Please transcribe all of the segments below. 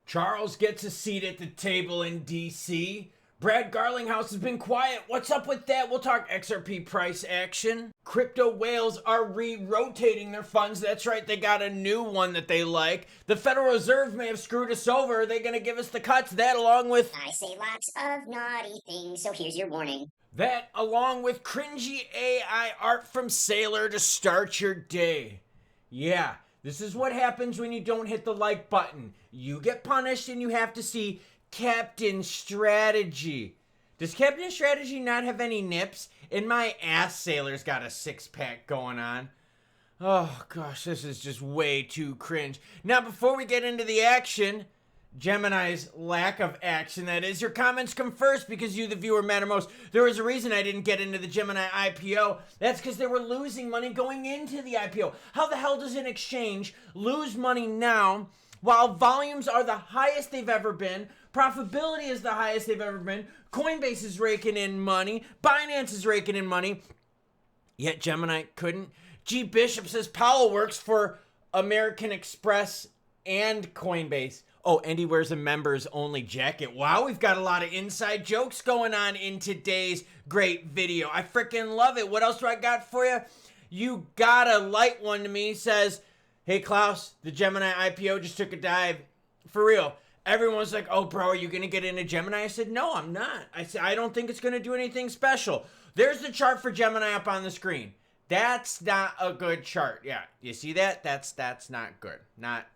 Charles gets a seat at the table in DC. Brad Garlinghouse has been quiet. What's up with that? We'll talk XRP price action. Crypto whales are re-rotating their funds. That's right, they got a new one that they like. The Federal Reserve may have screwed us over. Are they going to give us the cuts? That along with... I say lots of naughty things, so here's your warning. That along with cringy AI art from Sailor to start your day. Yeah, this is what happens when you don't hit the like button. You get punished and you have to see Captain Strategy. Does Captain Strategy not have any nips? And my ass Sailor's got a six-pack going on. Oh gosh, this is just way too cringe. Now before we get into the action, Gemini's lack of action, that is, your comments come first because you, the viewer, matter most. There was a reason I didn't get into the Gemini IPO. That's because they were losing money going into the IPO. How the hell does an exchange lose money now while volumes are the highest they've ever been, profitability is the highest they've ever been, Coinbase is raking in money, Binance is raking in money, yet Gemini couldn't? G. Bishop says Powell works for American Express and Coinbase. Oh, and he wears a members only jacket. Wow, we've got a lot of inside jokes going on in today's great video. I freaking love it. What else do I got for you? You gotta light one to me. Says, hey Klaus, the Gemini IPO just took a dive. For real. Everyone's like, oh bro, are you gonna get into Gemini? I said, no, I'm not. I said, I don't think it's gonna do anything special. There's the chart for Gemini up on the screen. That's not a good chart. Yeah, you see that? That's not good. Not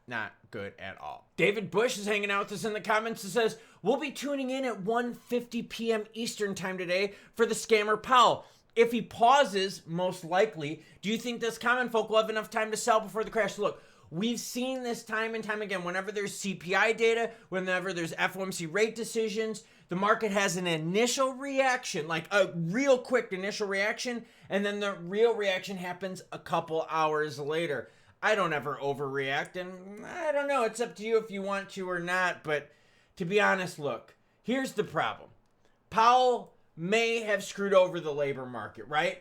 good at all. David Bush is hanging out with us in the comments and says, we'll be tuning in at 1:50 p.m. Eastern time today for the scammer Powell. If he pauses, most likely, do you think this common folk will have enough time to sell before the crash? Look, we've seen this time and time again. Whenever there's CPI data, whenever there's FOMC rate decisions, the market has an initial reaction, like a real quick initial reaction, and then the real reaction happens a couple hours later. I don't ever overreact, and I don't know, it's up to you if you want to or not, but to be honest, look, here's the problem. Powell may have screwed over the labor market, right?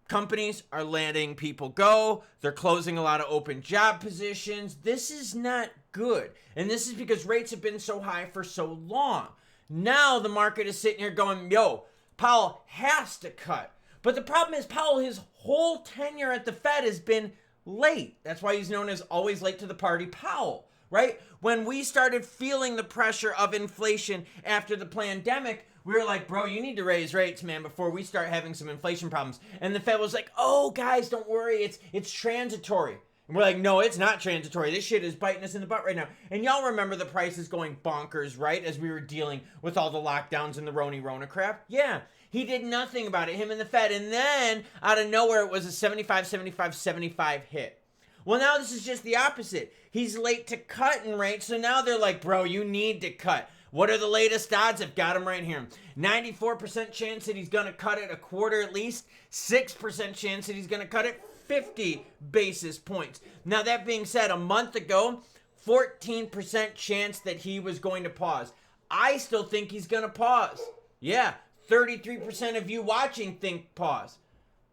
Companies are letting people go. They're closing a lot of open job positions. This is not good. And this is because rates have been so high for so long. Now the market is sitting here going, yo, Powell has to cut. But the problem is Powell, his whole tenure at the Fed has been late. That's why he's known as always late to the party Powell, right? When we started feeling the pressure of inflation after the pandemic, we were like, bro, you need to raise rates, man, before we start having some inflation problems. And the Fed was like, oh, guys, don't worry. It's transitory. And we're like, no, it's not transitory. This shit is biting us in the butt right now. And y'all remember the prices going bonkers, right? As we were dealing with all the lockdowns and the Rona crap. Yeah, he did nothing about it, him and the Fed. And then out of nowhere, it was a 75 hit. Well, now this is just the opposite. He's late to cutting rates. So now they're like, bro, you need to cut. What are the latest odds? I've got them right here. 94% chance that he's going to cut it a quarter at least. 6% chance that he's going to cut it 50 basis points. Now, that being said, a month ago, 14% chance that he was going to pause. I still think he's going to pause. Yeah, 33% of you watching think pause.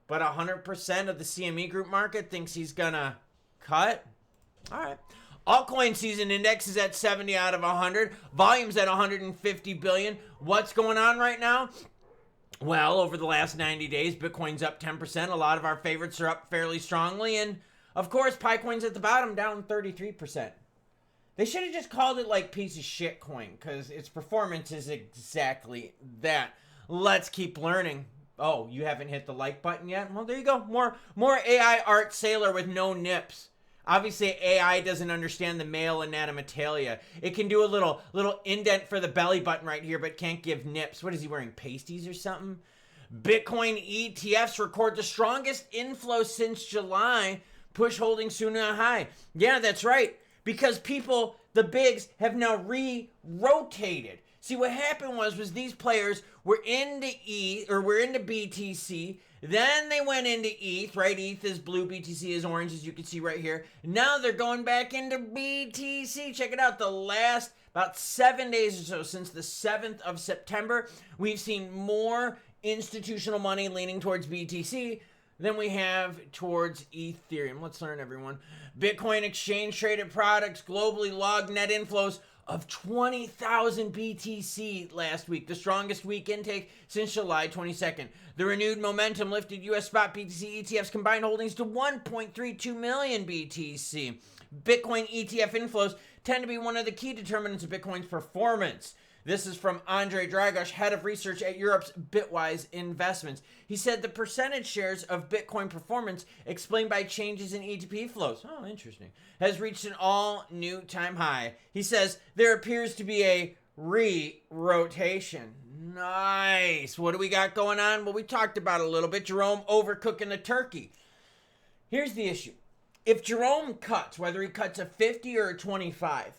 But 100% of the CME group market thinks he's going to cut. All right. Altcoin season index is at 70 out of 100. Volume's at 150 billion. What's going on right now? Well, over the last 90 days, Bitcoin's up 10%. A lot of our favorites are up fairly strongly. And, of course, Picoin's at the bottom, down 33%. They should have just called it, like, piece of shit coin, because its performance is exactly that. Let's keep learning. Oh, you haven't hit the like button yet? Well, there you go. More AI art Sailor with no nips. Obviously, AI doesn't understand the male anatomatalia. It can do a little indent for the belly button right here, but can't give nips. What is he wearing, pasties or something? Bitcoin ETFs record the strongest inflow since July. Push holding soon to a high. Yeah, that's right. Because people, the bigs, have now re-rotated. See, what happened was these players were into into BTC. Then they went into ETH, right? ETH is blue, BTC is orange, as you can see right here. Now they're going back into BTC. Check it out. The last about 7 days or so, since the 7th of September, we've seen more institutional money leaning towards BTC than we have towards Ethereum. Let's learn, everyone. Bitcoin exchange traded products globally logged net inflows of 20,000 BTC last week, the strongest week intake since July 22nd. The renewed momentum lifted U.S. spot BTC ETFs combined holdings to 1.32 million BTC. Bitcoin ETF inflows tend to be one of the key determinants of Bitcoin's performance. This is from Andre Dragosh, head of research at Europe's Bitwise Investments. He said the percentage shares of Bitcoin performance explained by changes in ETP flows, interesting, has reached an all-new time high. He says there appears to be a re-rotation. Nice. What do we got going on? Well, we talked about it a little bit. Jerome overcooking the turkey. Here's the issue. If Jerome cuts, whether he cuts a 50 or a 25,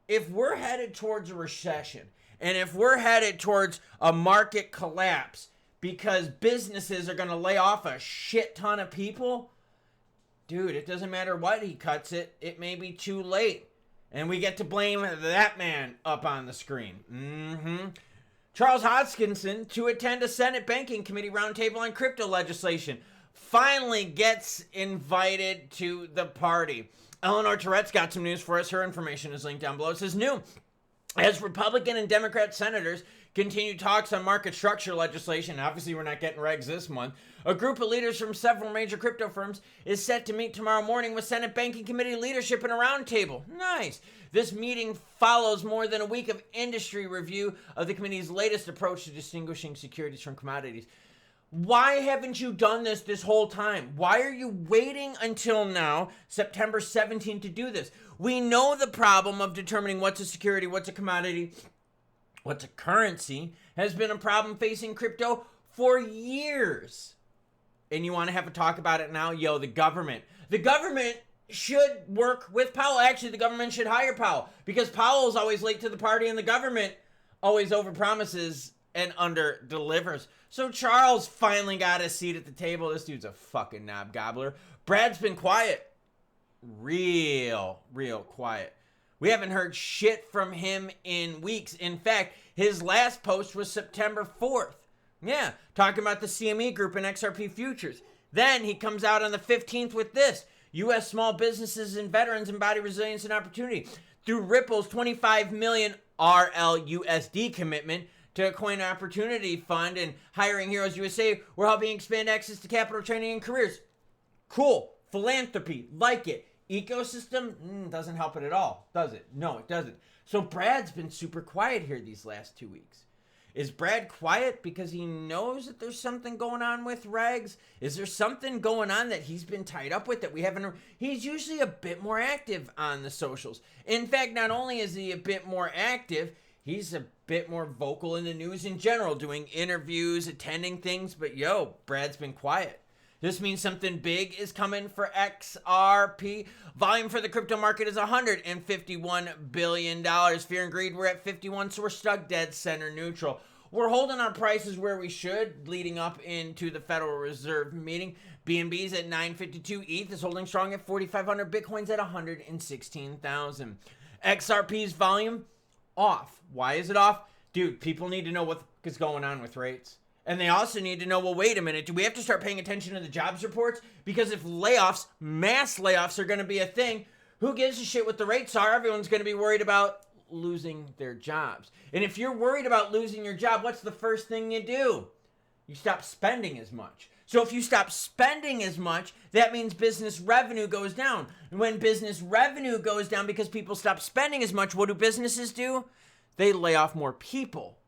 if we're headed towards a recession, and if we're headed towards a market collapse because businesses are going to lay off a shit ton of people, dude, it doesn't matter what he cuts it. It may be too late. And we get to blame that man up on the screen. Charles Hoskinson, to attend a Senate Banking Committee roundtable on crypto legislation, finally gets invited to the party. Eleanor Tourette's got some news for us. Her information is linked down below. It says new. As Republican and Democrat senators continue talks on market structure legislation, obviously we're not getting regs this month, a group of leaders from several major crypto firms is set to meet tomorrow morning with Senate Banking Committee leadership in a roundtable. Nice. This meeting follows more than a week of industry review of the committee's latest approach to distinguishing securities from commodities. Why haven't you done this whole time? Why are you waiting until now, September 17th, to do this? We know the problem of determining what's a security, what's a commodity, what's a currency has been a problem facing crypto for years. And you want to have a talk about it now? Yo, the government should work with Powell. Actually, the government should hire Powell because Powell's always late to the party and the government always overpromises and under-delivers. So Charles finally got a seat at the table. This dude's a fucking knob gobbler. Brad's been quiet. Real quiet. We haven't heard shit from him in weeks. In fact, his last post was September 4th. Yeah, talking about the CME group and XRP futures. Then he comes out on the 15th with this. U.S. small businesses and veterans embody resilience and opportunity. Through Ripple's 25 million RLUSD commitment to a Coin Opportunity Fund and Hiring Heroes USA, we're helping expand access to capital, training, and careers. Cool. Philanthropy. Like it. Ecosystem? Doesn't help it at all, does it? No, it doesn't. So Brad's been super quiet here these last 2 weeks. Is Brad quiet because he knows that there's something going on with regs? Is there something going on that he's been tied up with that we haven't? He's usually a bit more active on the socials. In fact, not only is he a bit more active, he's a bit more vocal in the news in general, doing interviews, attending things. But yo, Brad's been quiet. This means something big is coming for XRP. Volume for the crypto market is $151 billion. Fear and greed, we're at 51, so we're stuck dead center neutral. We're holding our prices where we should, leading up into the Federal Reserve meeting. BNB's at 952. ETH is holding strong at 4,500. Bitcoin's at 116,000. XRP's volume, off. Why is it off? Dude, people need to know what is going on with rates. And they also need to know, well, wait a minute, do we have to start paying attention to the jobs reports? Because if layoffs, mass layoffs are going to be a thing, who gives a shit what the rates are? Everyone's going to be worried about losing their jobs. And if you're worried about losing your job, what's the first thing you do? You stop spending as much. So if you stop spending as much, that means business revenue goes down. And when business revenue goes down because people stop spending as much, what do businesses do? They lay off more people.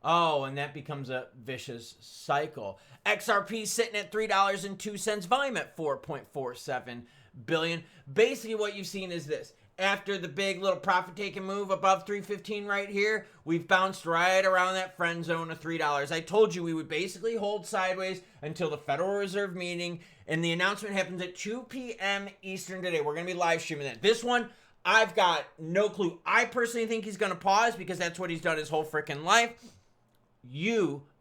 Oh, and that becomes a vicious cycle. XRP sitting at $3.02, volume at 4.47 billion. Basically what you've seen is this. After the big little profit-taking move above 315 right here, we've bounced right around that friend zone of $3. I told you we would basically hold sideways until the Federal Reserve meeting, and the announcement happens at 2 p.m. Eastern today. We're going to be live streaming that. This one, I've got no clue. I personally think he's going to pause because that's what he's done his whole freaking life.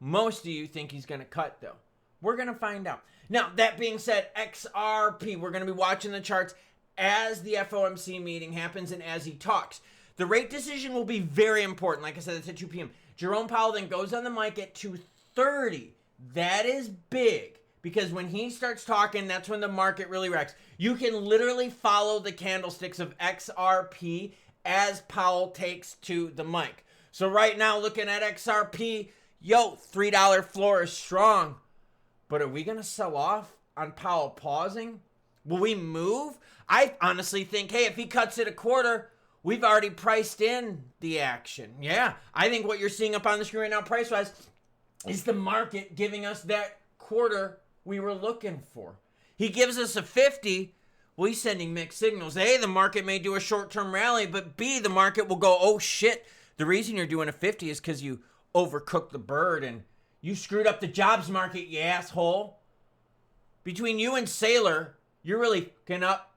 Most of you think he's going to cut, though. We're going to find out. Now, that being said, XRP, we're going to be watching the charts as the FOMC meeting happens and as he talks. The rate decision will be very important. Like I said, it's at 2 p.m. Jerome Powell then goes on the mic at 2:30. That is big because when he starts talking, that's when the market really wrecks. You can literally follow the candlesticks of XRP as Powell takes to the mic. So right now, looking at XRP, yo, $3 floor is strong. But are we going to sell off on Powell pausing? Will we move? I honestly think, hey, if he cuts it a quarter, we've already priced in the action. Yeah, I think what you're seeing up on the screen right now, price-wise, is the market giving us that quarter we were looking for. He gives us a 50. Well, he's sending mixed signals. A, the market may do a short-term rally, but B, the market will go, oh, shit. The reason you're doing a 50 is because you overcooked the bird and you screwed up the jobs market, you asshole. Between you and Saylor, you're really fucking up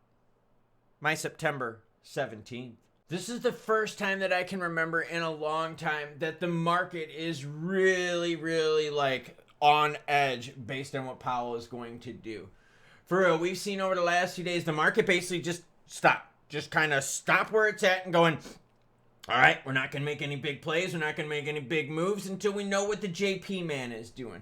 my September 17th. This is the first time that I can remember in a long time that the market is really, really like on edge based on what Powell is going to do. For real, we've seen over the last few days, the market basically just stop. Just kind of stop where it's at and going, all right, we're not going to make any big plays. We're not going to make any big moves until we know what the JP man is doing.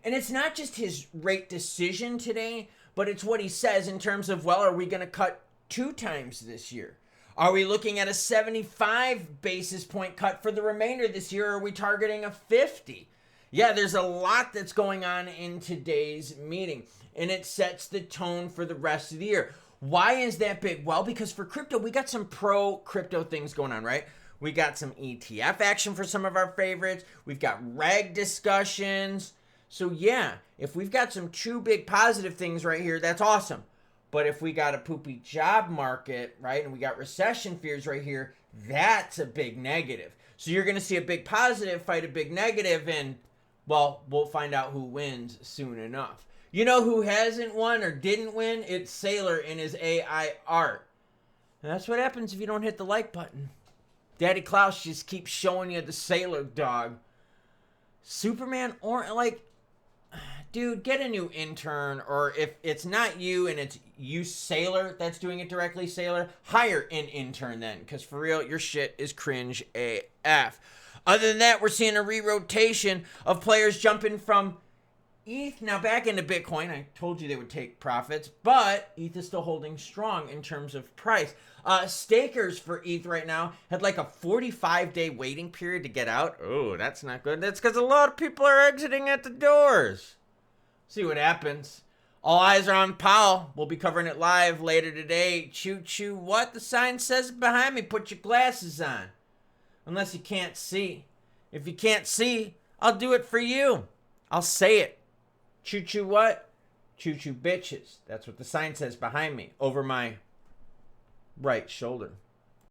And it's not just his rate decision today, but it's what he says in terms of, well, are we going to cut 2 times this year? Are we looking at a 75 basis point cut for the remainder of this year? Or are we targeting a 50? Yeah, there's a lot that's going on in today's meeting, and it sets the tone for the rest of the year. Why is that big? Well, because for crypto, we got some pro-crypto things going on, right? We got some ETF action for some of our favorites. We've got reg discussions. So yeah, if we've got some true big positive things right here, that's awesome. But if we got a poopy job market, right, and we got recession fears right here, that's a big negative. So you're going to see a big positive fight a big negative, and, well, we'll find out who wins soon enough. You know who hasn't won or didn't win? It's Saylor in his AI art. And that's what happens if you don't hit the like button. Daddy Klaus just keeps showing you the Saylor dog. Superman, or like, dude, get a new intern, or if it's not you and it's you, Saylor, that's doing it directly, Saylor, hire an intern then, because for real, your shit is cringe AF. Other than that, we're seeing a re-rotation of players jumping from ETH now back into Bitcoin. I told you they would take profits, but ETH is still holding strong in terms of price. Stakers for ETH right now had like a 45-day waiting period to get out. Oh, that's not good. That's because a lot of people are exiting at the doors. See what happens. All eyes are on Powell. We'll be covering it live later today. Choo choo what? The sign says behind me. Put your glasses on. Unless you can't see. If you can't see, I'll do it for you. I'll say it. Choo choo what? Choo choo bitches. That's what the sign says behind me, over my right shoulder.